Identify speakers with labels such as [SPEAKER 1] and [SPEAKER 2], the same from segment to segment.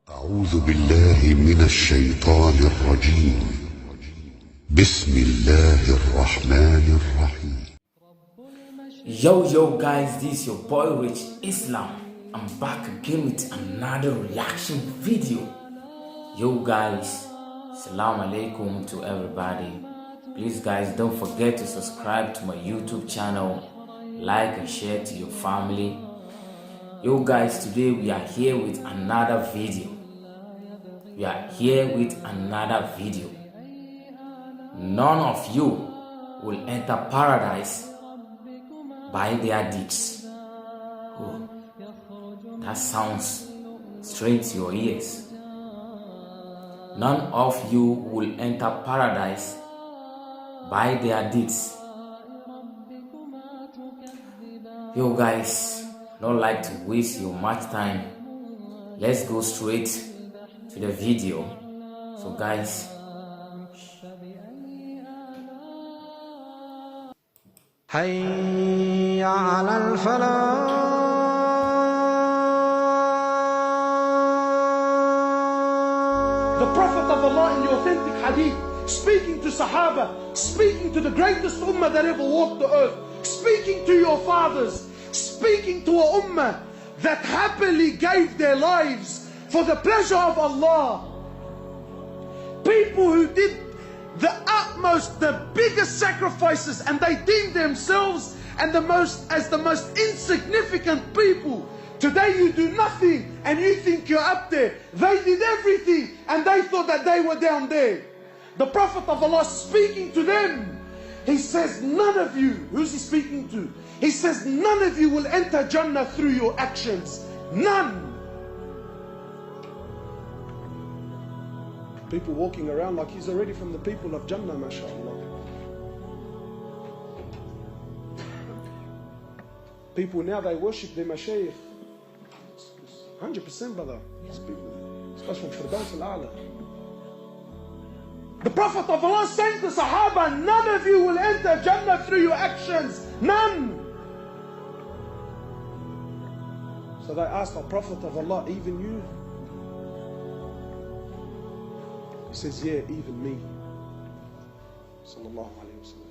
[SPEAKER 1] أعوذ بالله من الشيطان الرجيم. بسم الله الرحمن الرحيم.
[SPEAKER 2] Yo guys, this is your boy Richislam. I'm back again with another reaction video. Yo guys, Assalamu alaikum to everybody. Please guys, don't forget to subscribe to my YouTube channel, like and share to your family. Yo guys, today we are here with another video. None of you will enter paradise by their deeds. Oh, that sounds strange to your ears. None of you will enter paradise by their deeds. Yo guys, don't like to waste your much time. Let's go straight to the video. So guys,
[SPEAKER 3] حي على الفلاح.
[SPEAKER 4] The Prophet of Allah in the authentic hadith, speaking to Sahaba, speaking to the greatest ummah that ever walked the earth, speaking to your fathers, speaking to a ummah that happily gave their lives for the pleasure of Allah. People who did the utmost, the biggest sacrifices, and they deemed themselves as the most insignificant people. Today you do nothing and you think you're up there. They did everything and they thought that they were down there. The Prophet of Allah speaking to them, he says, none of you, who's he speaking to? He says, none of you will enter Jannah through your actions. None. People walking around like he's already from the people of Jannah, mashallah. People now, they worship their mashayikh. 100%, brother. Especially from Firdaus al-A'la. The Prophet of Allah saying to Sahaba, none of you will enter Jannah through your actions. None. So they asked the Prophet of Allah, even you? He says, yeah, even me. Sallallahu alayhi wa sallam.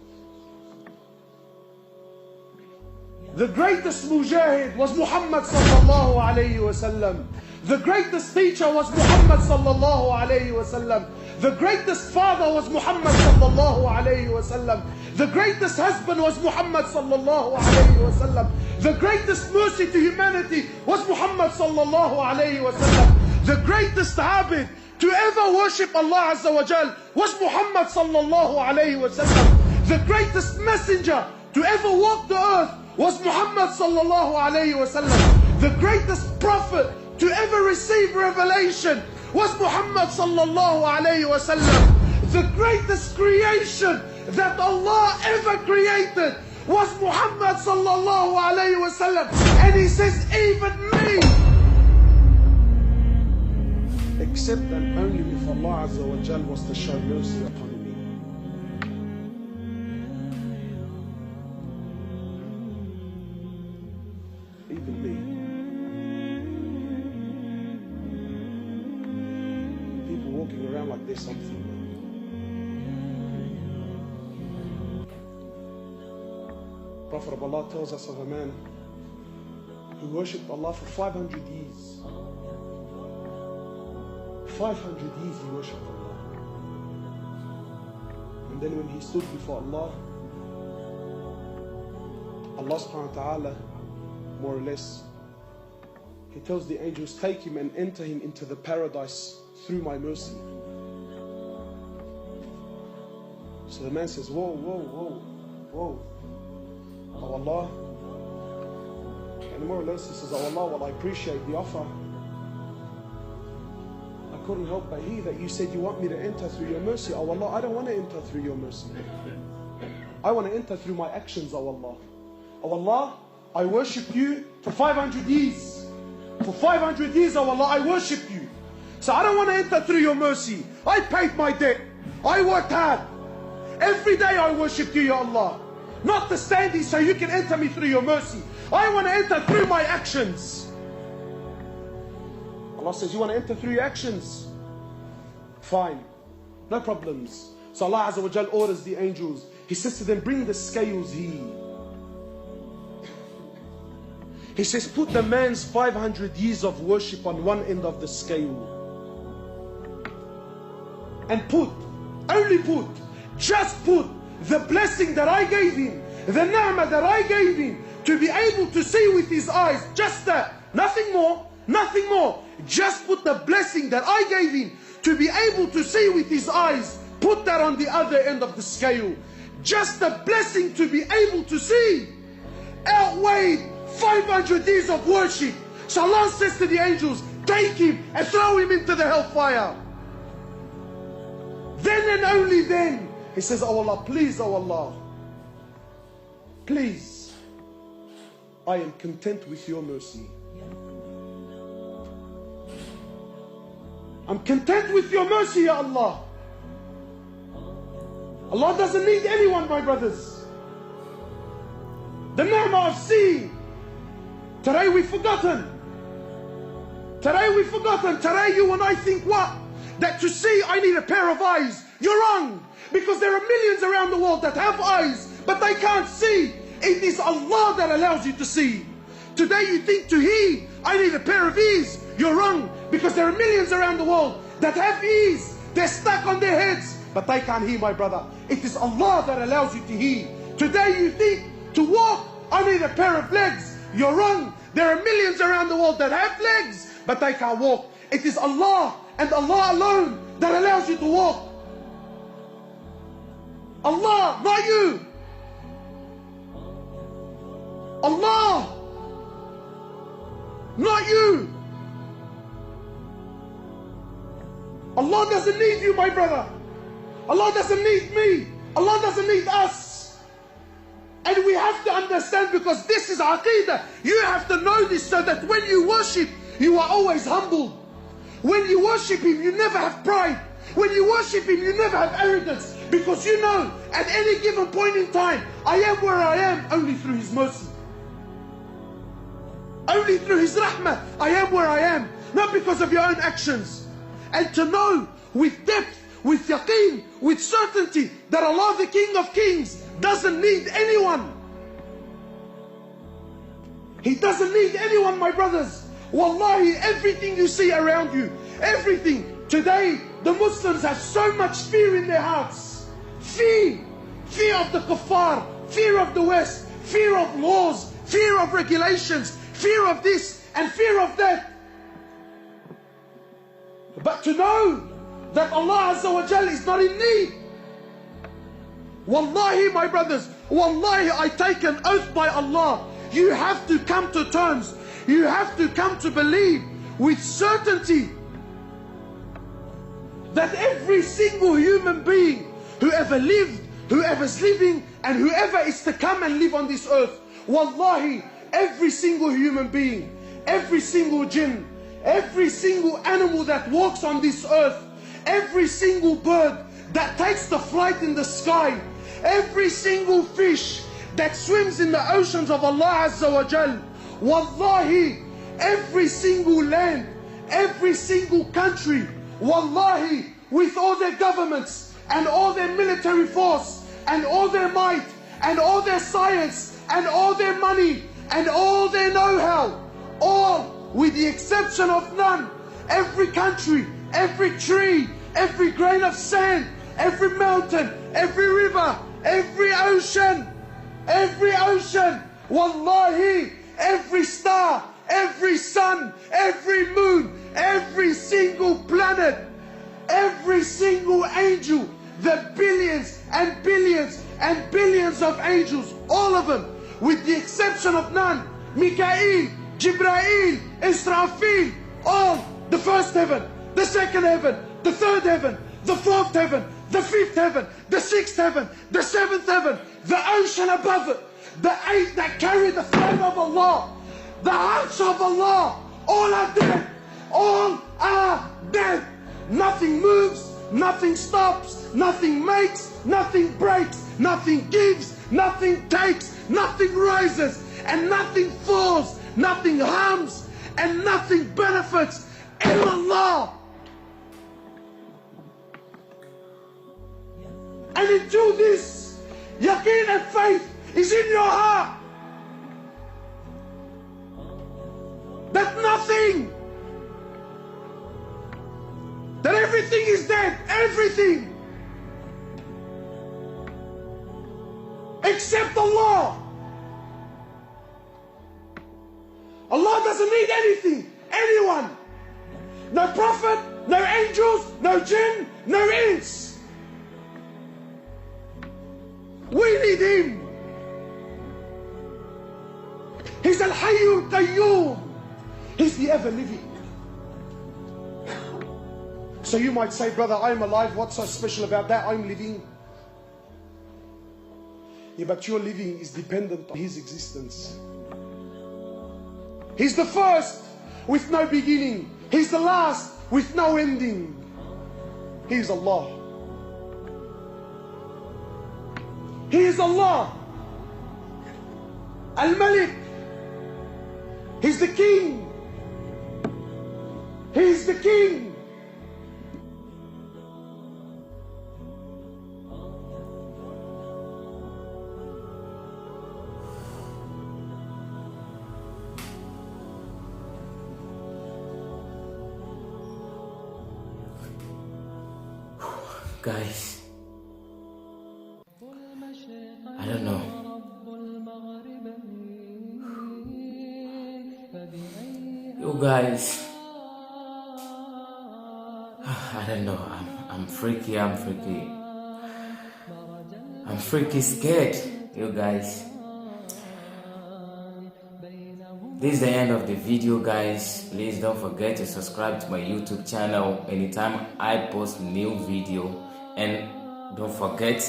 [SPEAKER 4] The greatest mujahid was Muhammad sallallahu alayhi wa sallam. The greatest teacher was Muhammad sallallahu alayhi wa sallam. The greatest father was Muhammad sallallahu alayhi wa sallam. The greatest husband was Muhammad sallallahu alayhi wa sallam. The greatest mercy to humanity was Muhammad sallallahu alayhi wa sallam. The greatest abid to ever worship Allah Azza wa Jal was Muhammad sallallahu alayhi wa sallam. The greatest messenger to ever walk the earth was Muhammad sallallahu alayhi wa sallam. The greatest prophet to ever receive revelation was Muhammad sallallahu alayhi wa sallam. The greatest creation that Allah ever created was Muhammad sallallahu alayhi wa sallam. And he says, even me. Except and only if Allah Azza wa Jal was to show mercy upon me. Even me. People walking around like there's something. Prophet of Allah tells us of a man who worshipped Allah for 500 years. 500 years he worshipped Allah. And then when he stood before Allah, Allah subhanahu wa ta'ala, more or less, he tells the angels, take him and enter him into the paradise through my mercy. So the man says, whoa. Oh Allah. And more or less he says, oh Allah, well I appreciate the offer. I couldn't help but hear that you said you want me to enter through your mercy. Oh Allah, I don't want to enter through your mercy. I want to enter through my actions, oh Allah. Oh Allah, I worship you for 500 years. For 500 years, oh Allah, I worship you. So I don't want to enter through your mercy. I paid my debt. I worked hard. Every day I worship you, Ya Allah. Not to stand here so you can enter me through your mercy. I want to enter through my actions. Allah says, you want to enter through your actions? Fine, no problems. So Allah Azza wa Jal orders the angels. He says to them, bring the scales here. He says, put the man's 500 years of worship on one end of the scale. And just put the blessing that I gave him, the ni'mah that I gave him, to be able to see with his eyes, just that, nothing more, nothing more. Just put the blessing that I gave him to be able to see with his eyes, put that on the other end of the scale. Just the blessing to be able to see outweighed 500 years of worship. So Allah says to the angels, take him and throw him into the hellfire. Then and only then, he says, oh Allah, please, oh Allah, please, I am content with your mercy. I'm content with your mercy, Ya Allah. Allah doesn't need anyone, my brothers. The ni'mah of seeing. Today we've forgotten. Today we've forgotten. Today you and I think what? That to see I need a pair of eyes. You're wrong. Because there are millions around the world that have eyes, but they can't see. It is Allah that allows you to see. Today you think to hear, I need a pair of ears. You're wrong. Because there are millions around the world that have ears. They're stuck on their heads, but they can't hear, my brother. It is Allah that allows you to hear. Today you think to walk, I need a pair of legs. You're wrong. There are millions around the world that have legs, but they can't walk. It is Allah and Allah alone that allows you to walk. Allah, not you. Allah, not you. Allah doesn't need you, my brother. Allah doesn't need me. Allah doesn't need us. And we have to understand, because this is Aqeedah. You have to know this so that when you worship, you are always humble. When you worship Him, you never have pride. When you worship Him, you never have arrogance. Because you know, at any given point in time, I am where I am only through His mercy. Only through His rahmah, I am where I am. Not because of your own actions. And to know with depth, with yaqeen, with certainty, that Allah, the King of Kings, doesn't need anyone. He doesn't need anyone, my brothers. Wallahi, everything you see around you, everything. Today, the Muslims have so much fear in their hearts. Fear. Fear of the kuffar, fear of the West, fear of laws, fear of regulations, fear of this and fear of that. But to know that Allah Azza wa Jal is not in need. Wallahi, my brothers, wallahi, I take an oath by Allah. You have to come to terms. You have to come to believe with certainty that every single human being, whoever lived, whoever's living, and whoever is to come and live on this earth, wallahi, every single human being, every single jinn, every single animal that walks on this earth, every single bird that takes the flight in the sky, every single fish that swims in the oceans of Allah Azza wa Jal, wallahi, every single land, every single country, wallahi, with all their governments and all their military force and all their might and all their science and all their money and all their know-how, all with the exception of none, every country, every tree, every grain of sand, every mountain, every river, every ocean, wallahi, every star, every sun, every moon, every single planet, every single angel, the billions and billions and billions of angels, all of them, with the exception of none, Mikael, Jibrail, Israfil, all, the first heaven, the second heaven, the third heaven, the fourth heaven, the fifth heaven, the sixth heaven, the seventh heaven, the ocean above it, the eight that carry the flag of Allah, the arch of Allah, all are dead. All are dead. Nothing moves, nothing stops, nothing makes, nothing breaks, nothing gives, nothing takes, nothing rises, and nothing falls, nothing harms, and nothing benefits. illallah. And until this yaqeen and faith is in your heart, that nothing, that everything is dead, everything, except Allah. Allah doesn't need anything, anyone. No prophet, no angels, no jinn, no ins. We need Him. He's Al-Hayyul Qayyum. He's the ever-living. So you might say, brother, I'm alive. What's so special about that? I'm living. Yeah, but your living is dependent on His existence. He's the first with no beginning. He's the last with no ending. He's Allah. He is Allah. Al-Malik. He's the King. He's the King.
[SPEAKER 2] Guys, I don't know. You guys, I don't know. I'm freaky. I'm freaky scared. You guys. This is the end of the video, guys. Please don't forget to subscribe to my YouTube channel anytime I post new video, and don't forget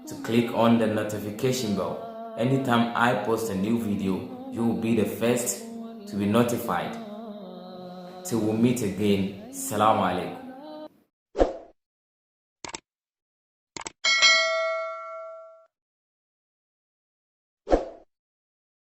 [SPEAKER 2] to click on the notification bell. Anytime I post a new video, you will be the first to be notified. Till we meet again. Assalamu alaikum.